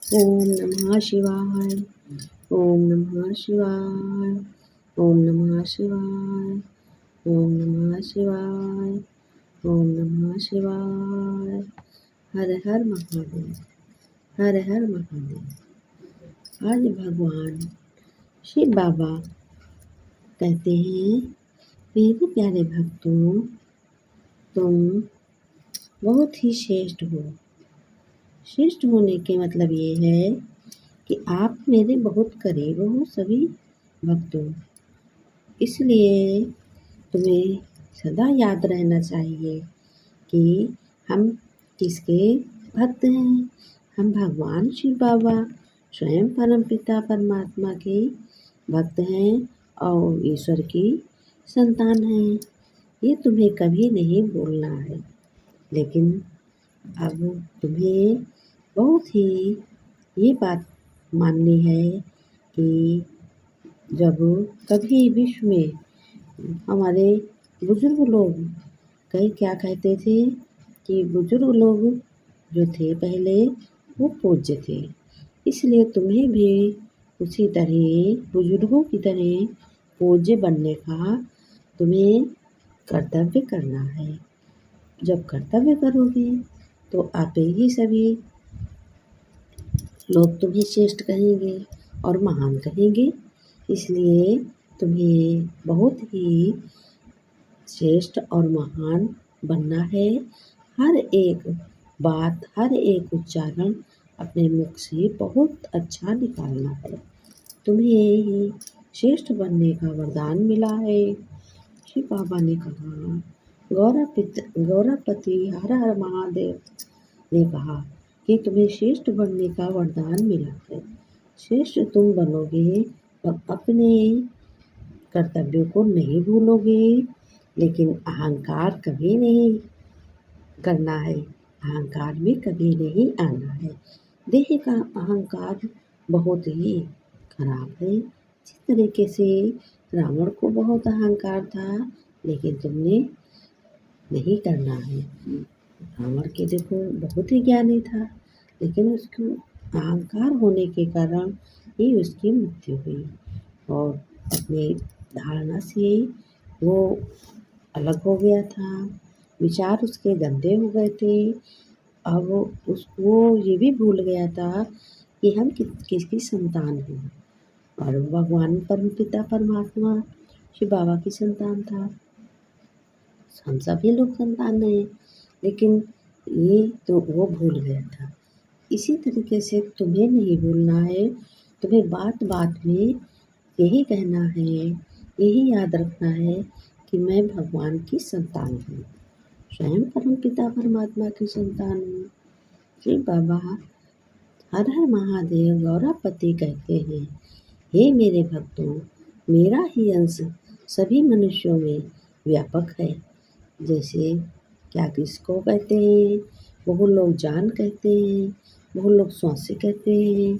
ओम नमः शिवाय। ओम नमः शिवाय। ओम नमः शिवाय। ओम नमः शिवाय। ओम नमः शिवाय। हर हर महादेव। हर हर महादेव। आज भगवान शिव बाबा कहते हैं, मेरे प्यारे भक्तों, तुम बहुत ही श्रेष्ठ हो। श्रेष्ठ होने के मतलब ये है कि आप मेरे बहुत करीब हो सभी भक्तों। इसलिए तुम्हें सदा याद रहना चाहिए कि हम किसके भक्त हैं। हम भगवान शिव बाबा स्वयं परमपिता परमात्मा के भक्त हैं और ईश्वर की संतान हैं। ये तुम्हें कभी नहीं भूलना है। लेकिन अब तुम्हें बहुत ही ये बात माननी है कि जब कभी विश्व में हमारे बुजुर्ग लोग कई क्या कहते थे कि बुजुर्ग लोग जो थे पहले वो पूज्य थे। इसलिए तुम्हें भी उसी तरह बुजुर्गों की तरह पूज्य बनने का तुम्हें कर्तव्य करना है। जब कर्तव्य करोगे तो आपे ही सभी लोग तुम्हें श्रेष्ठ कहेंगे और महान कहेंगे। इसलिए तुम्हें बहुत ही श्रेष्ठ और महान बनना है। हर एक बात, हर एक उच्चारण अपने मुख से बहुत अच्छा निकालना है। तुम्हें ही श्रेष्ठ बनने का वरदान मिला है। शिव बाबा ने कहा, गौरापति हर हर महादेव ने कहा कि तुम्हें श्रेष्ठ बनने का वरदान मिला है। श्रेष्ठ तुम बनोगे और अपने कर्तव्यों को नहीं भूलोगे, लेकिन अहंकार कभी नहीं करना है। अहंकार में कभी नहीं आना है। देह का अहंकार बहुत ही खराब है। जिस तरीके से रावण को बहुत अहंकार था, लेकिन तुमने नहीं करना है। रावण के देखो बहुत ही ज्ञानी था, लेकिन उसको अहंकार होने के कारण ही उसकी मृत्यु हुई और अपनी धारणा से वो अलग हो गया था। विचार उसके गंदे हो गए थे। अब उसको ये भी भूल गया था कि हम किसकी संतान हैं। और भगवान परमपिता परमात्मा शिव बाबा की संतान था। हम सभी लोग संतान हैं, लेकिन ये तो वो भूल गया था। इसी तरीके से तुम्हें नहीं भूलना है। तुम्हें बात बात में यही कहना है, यही याद रखना है कि मैं भगवान की संतान हूँ, स्वयं परमपिता परमात्मा की संतान हूँ। शिव बाबा हर हर महादेव गौरापति कहते हैं, हे मेरे भक्तों, मेरा ही अंश सभी मनुष्यों में व्यापक है। जैसे क्या किसको कहते हैं, बहुत लोग जान कहते हैं, बहुत लोग श्वास कहते हैं,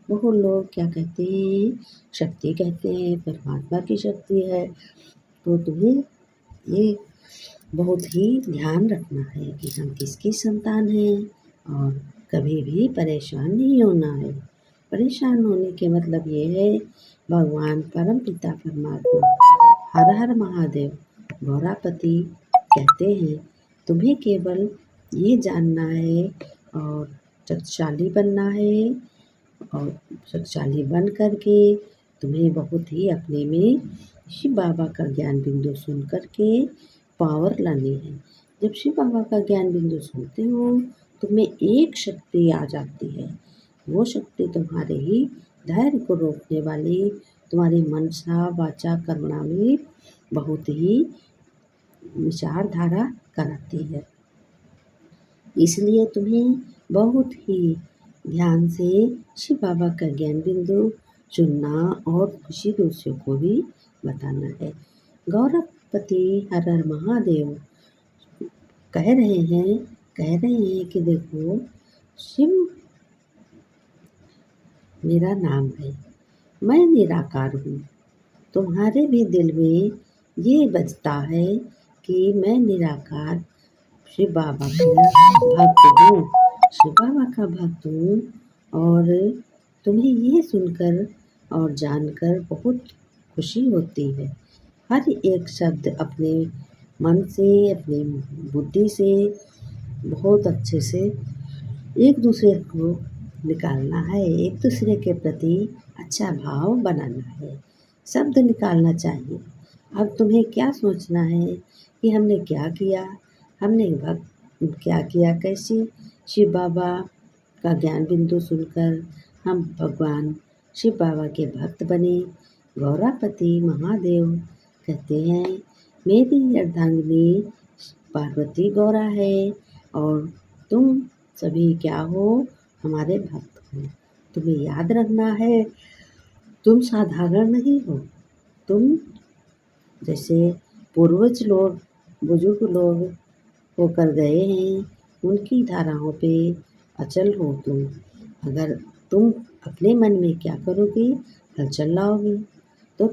बहुत लोग क्या कहते हैं, शक्ति कहते हैं, परमात्मा की शक्ति है। तो तुम्हें ये बहुत ही ध्यान रखना है कि हम किसकी संतान हैं और कभी भी परेशान नहीं होना है। परेशान होने के मतलब ये है, भगवान परम पिता परमात्मा हर हर महादेव गौरापति कहते हैं, तुम्हें केवल ये जानना है और शक्तिशाली बनना है और शक्तिशाली बन करके तुम्हें बहुत ही अपने में शिव बाबा का ज्ञान बिंदु सुन करके पावर लानी है। जब शिव बाबा का ज्ञान बिंदु सुनते हो, तुम्हें एक शक्ति आ जाती है। वो शक्ति तुम्हारे ही धैर्य को रोकने वाली, तुम्हारी मनसा वाचा कर्मणा में बहुत ही विचारधारा कराती है। इसलिए तुम्हें बहुत ही ध्यान से शिव बाबा का ज्ञान बिंदु चुनना और खुशी दूसरों को भी बताना है। गौरवपति हर हर महादेव कह रहे हैं कि देखो, शिव मेरा नाम है, मैं निराकार हूँ। तुम्हारे भी दिल में ये बजता है कि मैं निराकार शिव बाबा का भक्त हूँ, शिव बाबा का भक्त हूँ और तुम्हें ये सुनकर और जानकर बहुत खुशी होती है। हर एक शब्द अपने मन से, अपनी बुद्धि से बहुत अच्छे से एक दूसरे को निकालना है, एक दूसरे के प्रति अच्छा भाव बनाना है, शब्द निकालना चाहिए। अब तुम्हें क्या सोचना है कि हमने क्या किया, हमने भक्त क्या किया, कैसे शिव बाबा का ज्ञान बिंदु सुनकर हम भगवान शिव बाबा के भक्त बने। गौरापति महादेव कहते हैं, मेरी अर्धांगिनी पार्वती गौरा है और तुम सभी क्या हो, हमारे भक्त हो। तुम्हें याद रखना है, तुम साधारण नहीं हो। तुम जैसे पूर्वज लोग, बुजुर्ग लोग होकर गए हैं, उनकी धाराओं पे अचल हो तुम। अगर तुम अपने मन में क्या करोगे, हलचल लाओगे, तो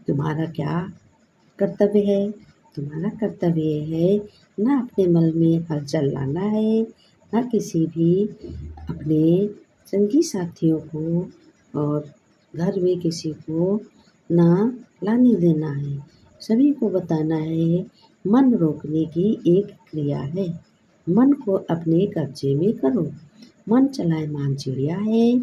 तुम्हारा क्या कर्तव्य है? तुम्हारा कर्तव्य है ना अपने मन में हलचल लाना है, ना किसी भी अपने संगी साथियों को और घर में किसी को ना लाने देना है। सभी को बताना है, मन रोकने की एक क्रिया है। मन को अपने कब्जे में करो। मन चलायमान चिड़िया है।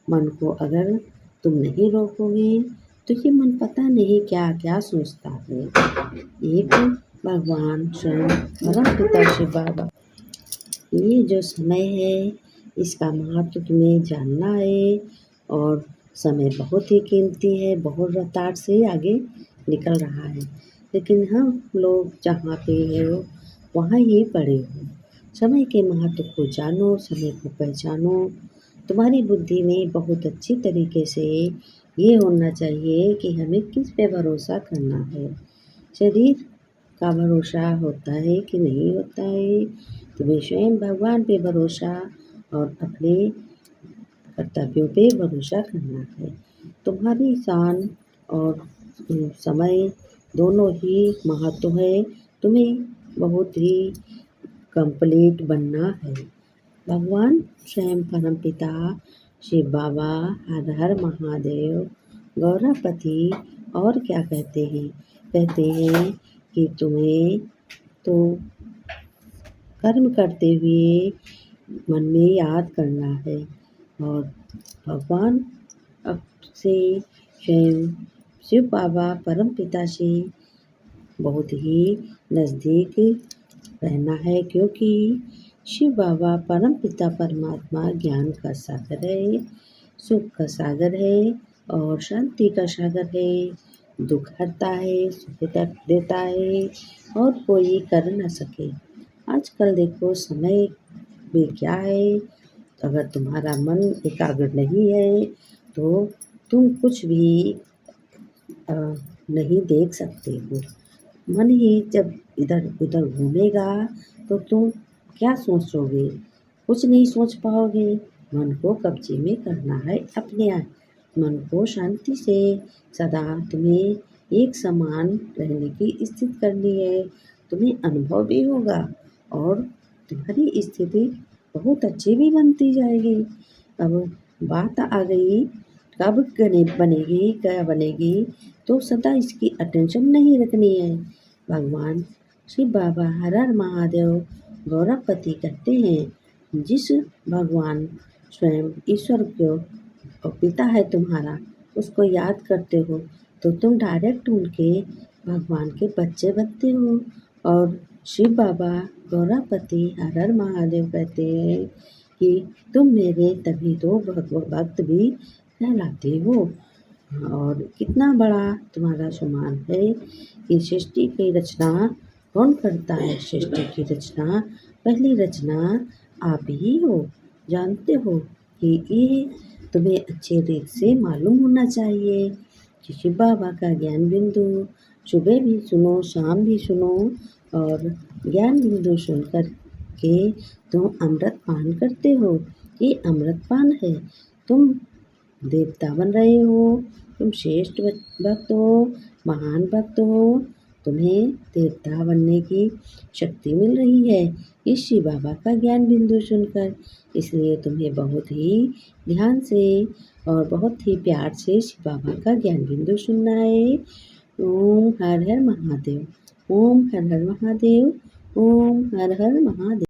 मन को अगर तुम नहीं रोकोगे तो ये मन पता नहीं क्या क्या सोचता है। एक भगवान स्वयं परम पिता शिव बाबा, ये जो समय है इसका महत्व तुम्हें जानना है और समय बहुत ही कीमती है, बहुत रफ्तार से आगे निकल रहा है, लेकिन हम लोग जहाँ पे है वहाँ ही पड़े हो। समय के महत्व को जानो, समय को पहचानो। तुम्हारी बुद्धि में बहुत अच्छी तरीके से ये होना चाहिए कि हमें किस पे भरोसा करना है। शरीर का भरोसा होता है कि नहीं होता है, तुम्हें स्वयं भगवान पे भरोसा और अपने कर्तव्यों पे भरोसा करना है। तुम्हारी शान और समय दोनों ही महत्व है। तुम्हें बहुत ही कंप्लीट बनना है। भगवान स्वयं परमपिता शिव बाबा, हर हर महादेव, गौरापति और क्या कहते हैं? कहते हैं कि तुम्हें तो कर्म करते हुए मन में याद करना है और भगवान अब से स्वयं शिव बाबा परमपिता से बहुत ही नज़दीक रहना है, क्योंकि शिव बाबा परमपिता परमात्मा ज्ञान का सागर है, सुख का सागर है और शांति का सागर है। दुख हरता है, सुख देता है और कोई कर न सके। आजकल देखो समय में क्या है, अगर तुम्हारा मन एकाग्र नहीं है तो तुम कुछ भी नहीं देख सकते हो। मन ही जब इधर उधर घूमेगा तो तुम क्या सोचोगे? कुछ नहीं सोच पाओगे। मन को कब्जे में करना है अपने आप। मन को शांति से सदा तुम्हें एक समान रहने की स्थिति करनी है। तुम्हें अनुभव भी होगा और तुम्हारी स्थिति बहुत अच्छी भी बनती जाएगी। अब बात आ गई कब बनेगी, क्या बनेगी, तो सदा इसकी अटेंशन नहीं रखनी है। भगवान शिव बाबा हर हर महादेव गौरापति कहते हैं, जिस भगवान स्वयं ईश्वर को पिता है तुम्हारा, उसको याद करते हो तो तुम डायरेक्ट उनके भगवान के बच्चे बनते हो। और शिव बाबा गौरापति हर हर महादेव कहते हैं कि तुम मेरे तभी तो भक्त भी कहलाते हो। और कितना बड़ा तुम्हारा सम्मान है कि सृष्टि की रचना कौन करता है? सृष्टि की रचना, पहली रचना आप ही हो। जानते हो कि ये तुम्हें अच्छे रीत से मालूम होना चाहिए कि शिव बाबा का ज्ञान बिंदु सुबह भी सुनो, शाम भी सुनो और ज्ञान बिंदु सुनकर के तुम अमृत पान करते हो। ये अमृत पान है। तुम देवता बन रहे हो, तुम श्रेष्ठ भक्त हो, महान भक्त हो। तुम्हें देवता बनने की शक्ति मिल रही है इस शिव बाबा का ज्ञान बिंदु सुनकर। इसलिए तुम्हें बहुत ही ध्यान से और बहुत ही प्यार से शिव बाबा का ज्ञान बिंदु सुनना है। ओम हर हर महादेव, ओम हर हर महादेव, ओम हर हर महादेव।